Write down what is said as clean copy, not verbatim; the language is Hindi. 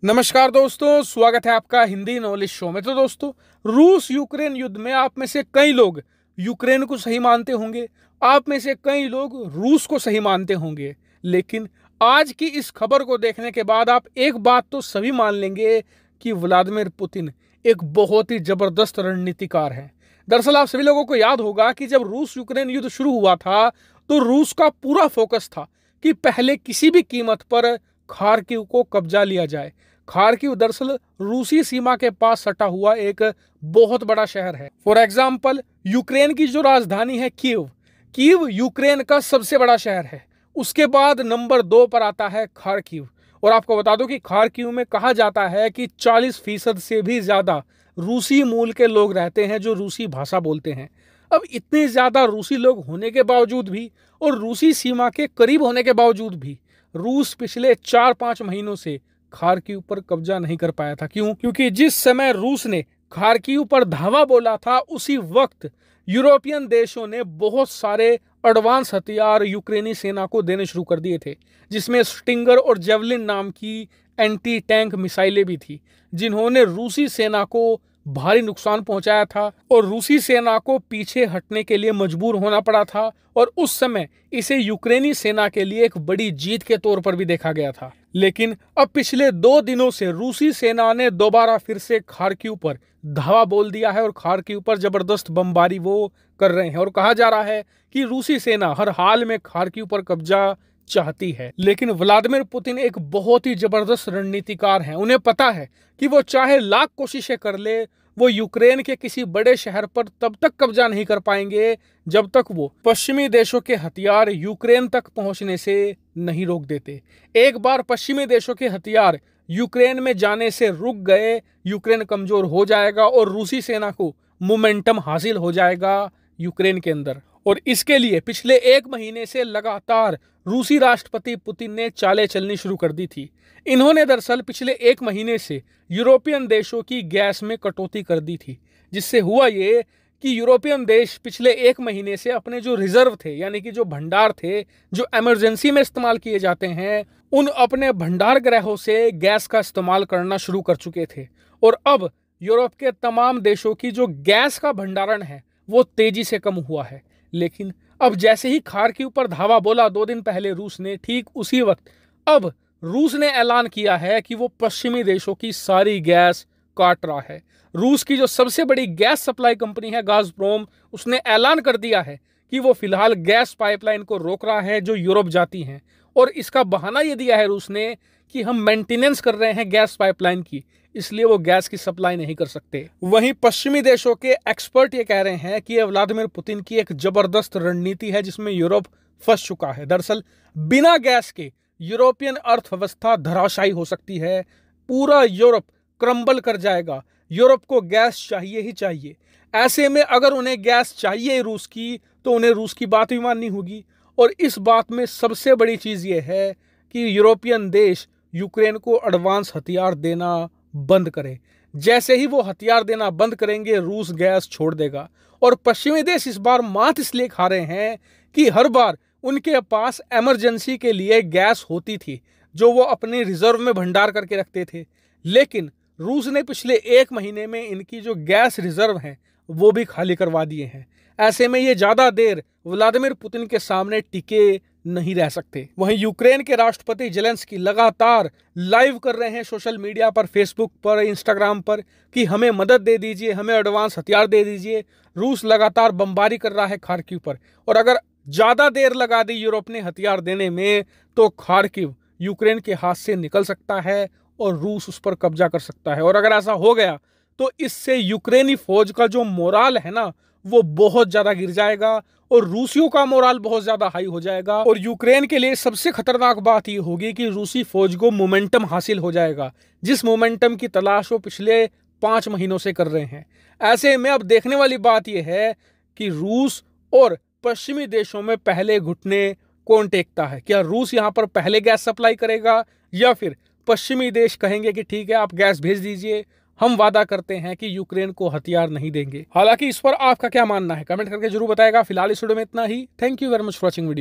नमस्कार दोस्तों, स्वागत है आपका हिंदी नॉलेज शो में। तो दोस्तों, रूस यूक्रेन युद्ध में आप में से कई लोग यूक्रेन को सही मानते होंगे, आप में से कई लोग रूस को सही मानते होंगे। लेकिन आज की इस खबर को देखने के बाद आप एक बात तो सभी मान लेंगे कि व्लादिमीर पुतिन एक बहुत ही जबरदस्त रणनीतिकार हैं। दरअसल आप सभी लोगों को याद होगा कि जब रूस यूक्रेन युद्ध शुरू हुआ था तो रूस का पूरा फोकस था कि पहले किसी भी कीमत पर खार्किव को कब्जा लिया जाए। खार्किव दरअसल रूसी सीमा के पास सटा हुआ एक बहुत बड़ा शहर है। फॉर एग्जाम्पल, यूक्रेन की जो राजधानी है कीव, कीव यूक्रेन का सबसे बड़ा शहर है। उसके बाद नंबर 2 पर आता है खार्किव। और आपको बता दूं कि खार्किव में कहा जाता है कि 40% से भी ज्यादा रूसी मूल के लोग रहते हैं जो रूसी भाषा बोलते हैं। अब इतने ज्यादा रूसी लोग होने के बावजूद भी और रूसी सीमा के करीब होने के बावजूद भी रूस पिछले 4-5 महीनों से खार्किव पर कब्जा नहीं कर पाया था। क्यों? क्योंकि जिस समय रूस ने खार्किव पर धावा बोला था उसी वक्त यूरोपियन देशों ने बहुत सारे एडवांस हथियार यूक्रेनी सेना को देने शुरू कर दिए थे, जिसमें स्टिंगर और जेवलिन नाम की एंटी टैंक मिसाइलें भी थी, जिन्होंने रूसी सेना को भारी नुकसान पहुंचाया था और रूसी सेना को पीछे हटने के लिए मजबूर होना पड़ा था। और उस समय इसे यूक्रेनी सेना के लिए एक बड़ी जीत के तौर पर भी देखा गया था। लेकिन अब पिछले 2 दिनों से रूसी सेना ने दोबारा फिर से खार्किव पर धावा बोल दिया है और खार्किव पर जबरदस्त बमबारी वो कर रहे हैं। और कहा जा रहा है कि रूसी सेना हर हाल में खार्किव पर कब्जा चाहती है। लेकिन व्लादिमीर पुतिन एक बहुत ही जबरदस्त रणनीतिकार हैं। उन्हें पता है कि वो चाहे लाख कोशिशें कर ले, वो यूक्रेन के किसी बड़े शहर पर तब तक कब्जा नहीं कर पाएंगे जब तक वो पश्चिमी देशों के हथियार यूक्रेन तक पहुंचने से नहीं रोक देते। एक बार पश्चिमी देशों के हथियार यूक्रेन में जाने से रुक गए, यूक्रेन कमजोर हो जाएगा और रूसी सेना को मोमेंटम हासिल हो जाएगा यूक्रेन के अंदर। और इसके लिए पिछले 1 महीने से लगातार रूसी राष्ट्रपति पुतिन ने चालें चलनी शुरू कर दी थी। इन्होंने दरअसल पिछले 1 महीने से यूरोपियन देशों की गैस में कटौती कर दी थी, जिससे हुआ ये कि यूरोपियन देश पिछले 1 महीने से अपने जो रिजर्व थे, यानी कि जो भंडार थे जो इमरजेंसी में इस्तेमाल किए जाते हैं, उन अपने भंडार गृहों से गैस का इस्तेमाल करना शुरू कर चुके थे। और अब यूरोप के तमाम देशों की जो गैस का भंडारण है वो तेजी से कम हुआ है। लेकिन अब जैसे ही खार्किव पर धावा बोला 2 दिन पहले रूस ने, ठीक उसी वक्त अब रूस ने ऐलान किया है कि वो पश्चिमी देशों की सारी गैस काट रहा है। रूस की जो सबसे बड़ी गैस सप्लाई कंपनी है गाज़प्रोम, उसने ऐलान कर दिया है कि वो फिलहाल गैस पाइपलाइन को रोक रहा है जो यूरोप जाती हैं। और इसका बहाना ये दिया है रूस ने कि हम मेंटेनेंस कर रहे हैं गैस पाइपलाइन की, इसलिए वो गैस की सप्लाई नहीं कर सकते। वहीं पश्चिमी देशों के एक्सपर्ट ये कह रहे हैं कि ये व्लादिमीर पुतिन की एक जबरदस्त रणनीति है जिसमें यूरोप फंस चुका है। दरअसल बिना गैस के यूरोपियन अर्थव्यवस्था धराशायी हो सकती है। पूरा यूरोप क्रम्बल कर जाएगा। यूरोप को गैस चाहिए ही चाहिए। ऐसे में अगर उन्हें गैस चाहिए रूस की, तो उन्हें रूस की बात भी माननी होगी। और इस बात में सबसे बड़ी चीज ये है कि यूरोपियन देश यूक्रेन को एडवांस हथियार देना बंद करें। जैसे ही वो हथियार देना बंद करेंगे, रूस गैस छोड़ देगा। और पश्चिमी देश इस बार मात इसलिए खा रहे हैं कि हर बार उनके पास इमरजेंसी के लिए गैस होती थी जो वो अपने रिजर्व में भंडार करके रखते थे। लेकिन रूस ने पिछले 1 महीने में इनकी जो गैस रिजर्व हैं वो भी खाली करवा दिए हैं। ऐसे में ये ज्यादा देर व्लादिमीर पुतिन के सामने टिके नहीं रह सकते। वहीं यूक्रेन के राष्ट्रपति जेलेंस्की लगातार लाइव कर रहे हैं सोशल मीडिया पर, फेसबुक पर, इंस्टाग्राम पर कि हमें मदद दे दीजिए, हमें एडवांस हथियार दे दीजिए। रूस लगातार बमबारी कर रहा है खार्किव पर। और अगर ज्यादा देर लगा दी यूरोप ने हथियार देने में तो खार्किव यूक्रेन के हाथ से निकल सकता है और रूस उस पर कब्जा कर सकता है। और अगर ऐसा हो गया तो इससे यूक्रेनी फौज का जो मोराल है ना, वो बहुत ज्यादा गिर जाएगा और रूसियों का मोराल बहुत ज्यादा हाई हो जाएगा। और यूक्रेन के लिए सबसे खतरनाक बात ये होगी कि रूसी फौज को मोमेंटम हासिल हो जाएगा, जिस मोमेंटम की तलाश वो पिछले 5 महीनों से कर रहे हैं। ऐसे में अब देखने वाली बात यह है कि रूस और पश्चिमी देशों में पहले घुटने कौन टेकता है। क्या रूस यहाँ पर पहले गैस सप्लाई करेगा या फिर पश्चिमी देश कहेंगे कि ठीक है आप गैस भेज दीजिए, हम वादा करते हैं कि यूक्रेन को हथियार नहीं देंगे। हालांकि इस पर आपका क्या मानना है कमेंट करके जरूर बताएगा। फिलहाल इस वीडियो में इतना ही। Thank you very much for watching video.